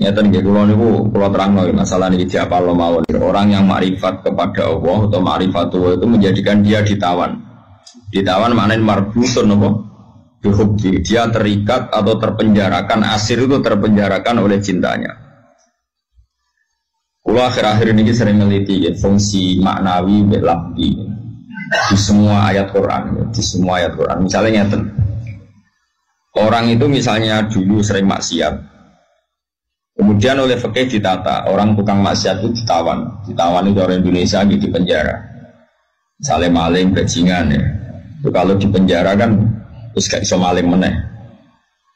Nyata nggih kula niku kula terangno masalah niki diapal mawon. Orang yang makrifat kepada Allah atau ma'rifatullah itu menjadikan dia ditawan. Ditawan maknanya marbutun apa? Bihubbi. Dia terikat atau terpenjarakan, asir itu terpenjarakan oleh cintanya. Kula akhir-akhir ini sering meneliti ya, fungsi maknawi lafzi di semua ayat Quran, ya, di semua ayat Quran. Misalnya ngeten. Orang itu misalnya dulu sering maksiat. Kemudian oleh fikih ditata, orang tukang maksiat itu ditawan itu orang Indonesia gitu di penjara. Misalnya maling, bajingan ya. Itu kalau di penjara kan terus gak iso maling meneh.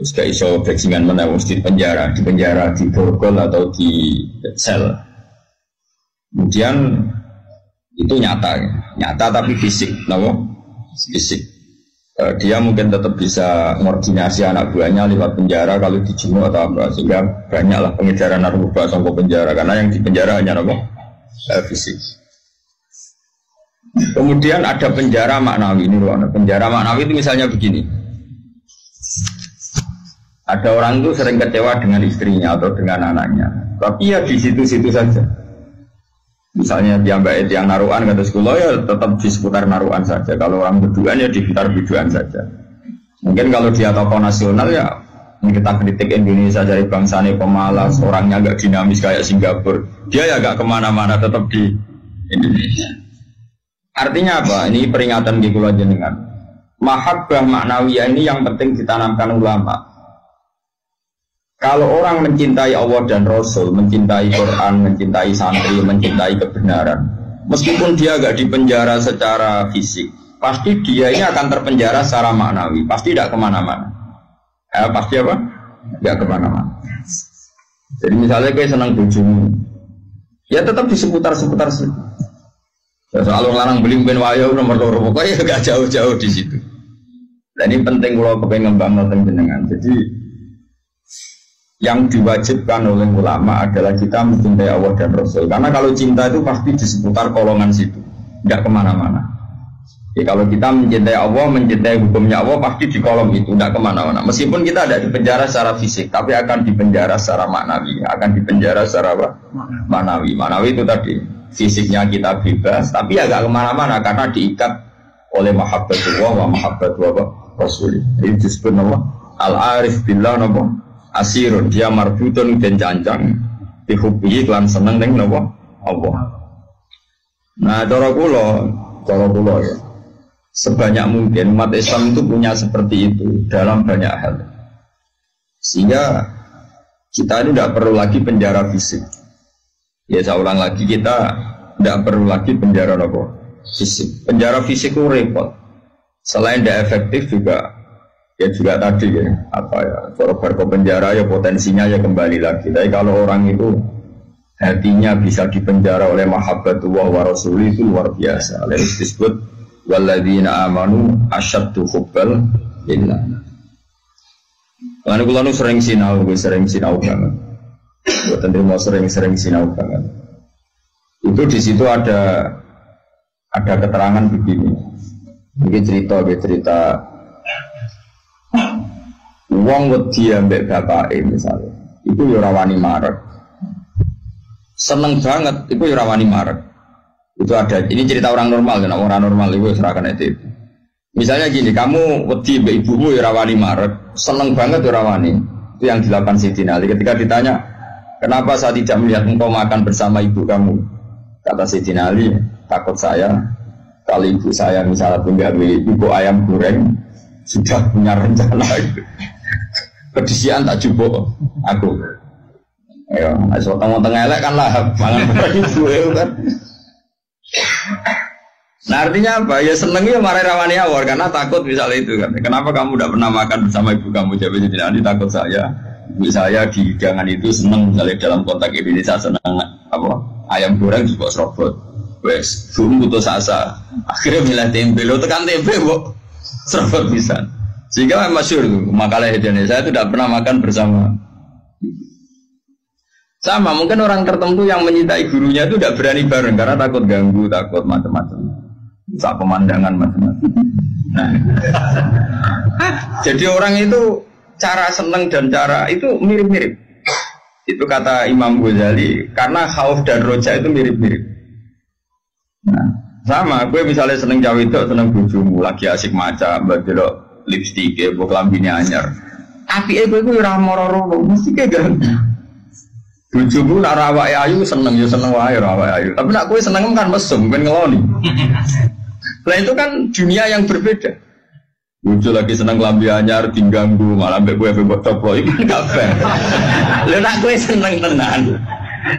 Terus gak iso bajingan meneh, mesti di penjara di borgol atau di sel. Kemudian itu nyata tapi fisik, kenapa? Fisik. Dia mungkin tetap bisa koordinasi anak buahnya lewat penjara kalau dijemur atau apa, sehingga banyaklah pengejaran narkoba sampai penjara karena yang di penjara hanya apa? Fisik. Kemudian ada penjara maknawi ini loh. Penjara maknawi itu misalnya begini. Ada orang itu sering kecewa dengan istrinya atau dengan anaknya, tapi ya di situ-situ saja. Misalnya dia mbak yang naruhan kata sekolah ya tetap di seputar naruhan saja. Kalau orang berduaan ya di seputar biduan saja. Mungkin kalau dia tokoh nasional ya kita kritik Indonesia dari bangsanya pemalas, orangnya agak dinamis kayak Singapura. Dia ya agak kemana-mana tetap di Indonesia. Artinya apa? Ini peringatan di kula jenengan. Mahabbah maknawiyah ini yang penting ditanamkan ulama. Kalau orang mencintai Allah dan Rasul, mencintai Quran, mencintai santri, mencintai kebenaran, meskipun dia agak dipenjara secara fisik, pasti dia ini akan terpenjara secara maknawi, pasti tidak kemana-mana. Pasti apa? Tidak kemana-mana. Jadi misalnya kayak senang bojomu, ya tetap di seputar-seputar situ. Ya, soal larang beli mungkin wayo nomor loro, pokoknya agak jauh-jauh di situ. Dan ini penting kalau pengen ngembang jenengan. Jadi yang diwajibkan oleh ulama adalah kita mencintai Allah dan Rasul. Karena kalau cinta itu pasti di seputar kolongan situ, tidak kemana-mana. Ya, kalau kita mencintai Allah, mencintai hukumnya Allah, pasti di kolom itu, tidak kemana-mana. Meskipun kita tidak dipenjara secara fisik, tapi akan dipenjara secara maknawi, akan dipenjara secara apa? Maknawi. Maknawi itu tadi, fisiknya kita bebas, tapi agak kemana-mana karena diikat oleh mahabbatullah wa mahabbatullah Rasul. Itu disebut nama al-arif billah nama asirun, dia marbutun dan cancang dihubungi kelan seneng dengan Allah. Nah cara kula ya, sebanyak mungkin umat Islam itu punya seperti itu dalam banyak hal, sehingga kita ini tidak perlu lagi penjara fisik. Ya saya ulang lagi, kita tidak perlu lagi penjara fisik. Penjara fisik itu repot, selain tidak efektif juga. Ya juga tadi ya, kalau ke penjara ya potensinya ya kembali lagi. Tapi kalau orang itu hatinya bisa dipenjara oleh mahabbatullah wa rasul itu luar biasa. Lalu disebut walladzina amanu asyaddu hubbal lillah. Karena kula sering sinau banget. Buat mau sering sinau banget. Itu di situ ada keterangan begini. Mungkin cerita wong wedi ambek bapake misalnya, itu ya ora wani marek. Seneng banget, itu ya ora wani marek. Itu ada, ini cerita orang normal, kan orang normal itu serahkan itu. Misalnya gini, kamu wedi ambek ibumu ya ora wani marek, seneng banget ya ora wani. Itu yang dilakukan Sayyidina Ali ketika ditanya, kenapa saya tidak melihat engkau makan bersama ibu kamu? Kata Sayyidina Ali, takut saya kalau ibu saya misalnya punya ibu ayam goreng sudah punya rencana itu. Kedisian tak jupuk aku. Ya, asal tengah elek kan lah mangan bareng gue kan. Nah artinya apa? Ya seneng ya marah rawani awal karena takut misalnya itu kan. Kenapa kamu tidak pernah makan bersama ibu kamu? Jadi nanti takut saya. Ibu saya di hidangan itu seneng misalnya dalam konteks Indonesia seneng apa? Ayam goreng juga serobot. Wes, belum putus asa. Akhirnya milih tempe. Lo tekan tempe kok serobot bisa. Sehingga masyhur itu makalah Indonesia itu tidak pernah makan bersama. Sama mungkin orang tertentu yang mencintai gurunya itu tidak berani bareng karena takut ganggu, takut macam-macam, tak pemandangan macam-macam. Nah, jadi orang itu cara seneng dan cara itu mirip-mirip. Itu kata Imam Ghazali, karena khauf dan roja itu mirip-mirip. Nah, sama, gue misalnya seneng cawe itu, seneng bojomu, lagi asik maca, mbak lipstick, buat lambinnya anyar. Tapi gue ramor-roro, mesti kayak ganti. Bojomu nak rawake ayu seneng ya seneng wae rawake ayu. Tapi nak gue seneng kan mesum, ben ngeloni. Lah itu kan dunia yang berbeda. Bojo lagi seneng lambi anyar diganggu, malah mbek gue mbok coplok iki kan fair. Lha nak gue seneng tenan.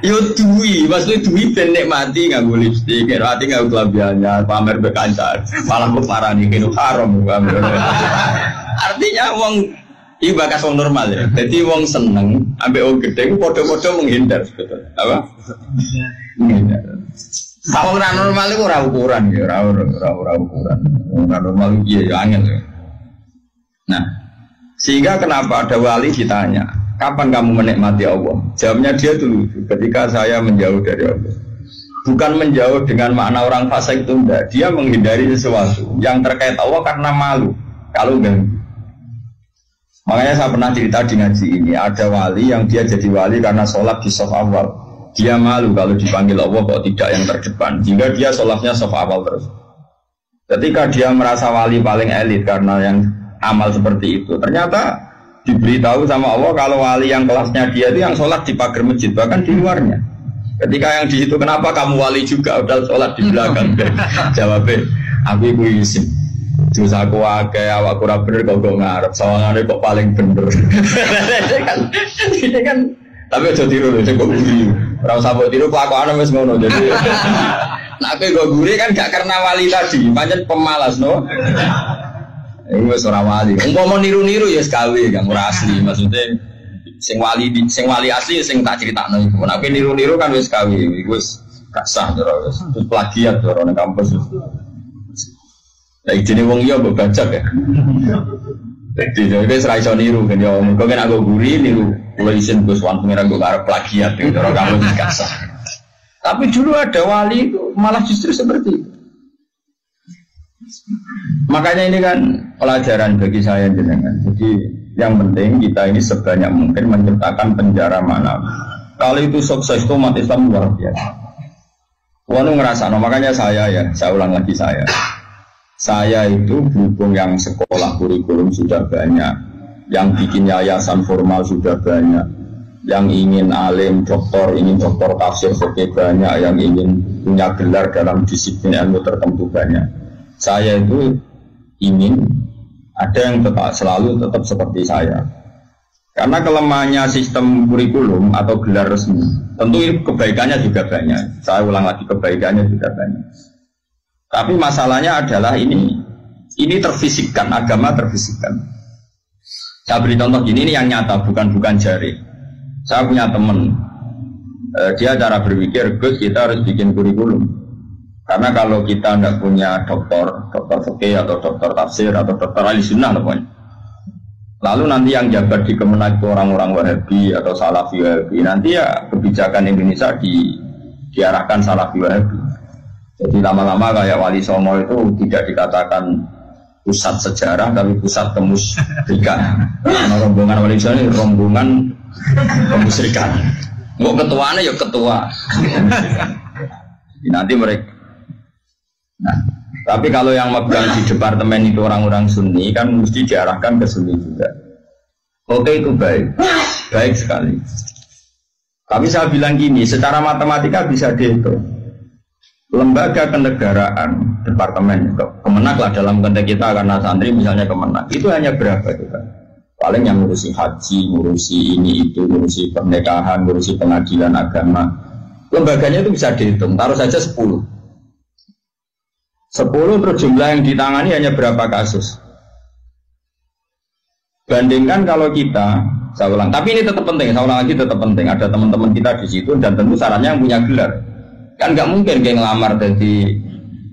Yo duwi, maksudnya duwi ben nikmati nganggo lipstik, ati nganggo lambi anyar, pamer mbek kancan. Malah kok parani kene haram. Artinya wong iki bakas wong normal ya. Jadi wong seneng ambek wong gedhe ku padha-padha menghindar sebetulnya. Apa? Menghindar. Wong ora normal iku ora ukuran ya, ora ukuran. Wong normal iki ya angel ya. Nah, sehingga kenapa ada wali ditanya, kapan kamu menikmati Allah? Jawabnya dia dulu, ketika saya menjauh dari Allah. Bukan menjauh dengan makna orang fasik itu enggak. Dia menghindari sesuatu yang terkait Allah karena malu. Kalau ganggu. Makanya saya pernah cerita di ngaji ini, ada wali yang dia jadi wali karena sholat di shaf awal. Dia malu kalau dipanggil Allah kok tidak yang terdepan, sehingga dia sholatnya shaf awal terus. Ketika dia merasa wali paling elit karena yang amal seperti itu, ternyata diberitahu sama Allah kalau wali yang kelasnya dia itu yang sholat di pagar masjid, bahkan di luarnya. Ketika yang di situ, kenapa kamu wali juga udah sholat di belakang? Jawabnya, aku ibu izin. Terus aku akeh awakku ora bener kok ngarep, sawangane kok paling bener. Ini kan tapi aja tiru lho, kok guri. Ora usah mbok tiru kelakuane wis ngono. Jadi nek kowe guri kan gak karena wali tadi, pancen pemalas no. Iku wis ora wali. Umpama niru-niru ya gawe gak ora asli, maksudnya sing wali asli sing tak critakno iku. Nek niru-niru kan wis gawe, iku wis gak sah terus plagiat ora nang kampus. Lagi jenis wong iya mbok bajak ya. Jadi kowe ora iso niru kan ya. Kok nek aku guri niru kula isin Gus Wan pengen aku arep plagiat gitu ora kamu gak sah. Tapi dulu ada wali itu malah justru seperti itu. Makanya ini kan pelajaran bagi saya jenengan. Jadi yang penting kita ini sebanyak mungkin menciptakan penjara manawi. Kalau itu sukses itu umat Islam luar biasa. Wanu ngerasa, makanya saya ulang lagi saya itu berhubung yang sekolah kurikulum sudah banyak, yang bikin yayasan formal sudah banyak, yang ingin alim, ingin doktor tafsir fikih banyak, yang ingin punya gelar dalam disiplin ilmu tertentu banyak. Saya itu ingin ada yang selalu tetap seperti saya. Karena kelemahannya sistem kurikulum atau gelar resmi, tentu kebaikannya juga banyak. Saya ulang lagi, kebaikannya juga banyak. Tapi masalahnya adalah ini terfisikkan, agama terfisikkan. Saya beri contoh gini, ini yang nyata, bukan jari. Saya punya teman, dia cara berpikir, Gus kita harus bikin kurikulum. Karena kalau kita tidak punya doktor fikih atau doktor tafsir atau doktor ahli sunnah pokoknya. Lalu nanti yang jabat di Kemenak itu orang-orang Wahabi atau Salafi Wahabi, nanti ya kebijakan Indonesia diarahkan Salafi Wahabi. Jadi lama-lama kayak Wali Songo itu tidak dikatakan pusat sejarah, tapi pusat kemusyrikan. Karena rombongan Wali Songo ini rombongan kemusyrikan. Nggak ketuanya ya ketua. Jadi nanti mereka. Nah, tapi kalau yang megang di departemen itu orang-orang Sunni kan mesti diarahkan ke Sunni juga. Oke, itu baik sekali. Tapi saya bilang gini, secara matematika bisa dihitung. Lembaga kenegaraan, departemen, Kemenak lah dalam konteks kita karena santri misalnya Kemenak, itu hanya berapa juga? Paling yang ngurusi haji, ngurusi ini itu, ngurusi pernikahan, ngurusi pengadilan agama. Lembaganya itu bisa dihitung, taruh saja 10 terus jumlah yang ditangani hanya berapa kasus. Bandingkan kalau kita, saya ulang, tapi ini tetap penting, saya ulang lagi tetap penting. Ada teman-teman kita di situ dan tentu sarannya yang punya gelar. Kan nggak mungkin kayak ngelamar jadi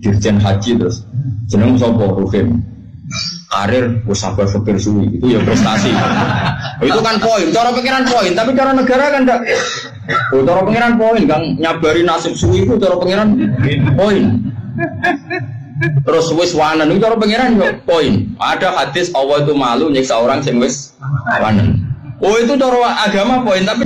dirjen haji terus jeneng sopo Rufim karir usaha supir suwi itu ya prestasi. Itu kan poin, cara pengiran poin, tapi cara negara kan enggak. Cara pengiran poin, Kang nyabari nasib suwi itu cara pengiran poin. Terus wis wanen itu cara pengiran yo poin. Ada hadis Allah itu malu nyiksa orang sing wis wanen. Oh itu cara agama poin, tapi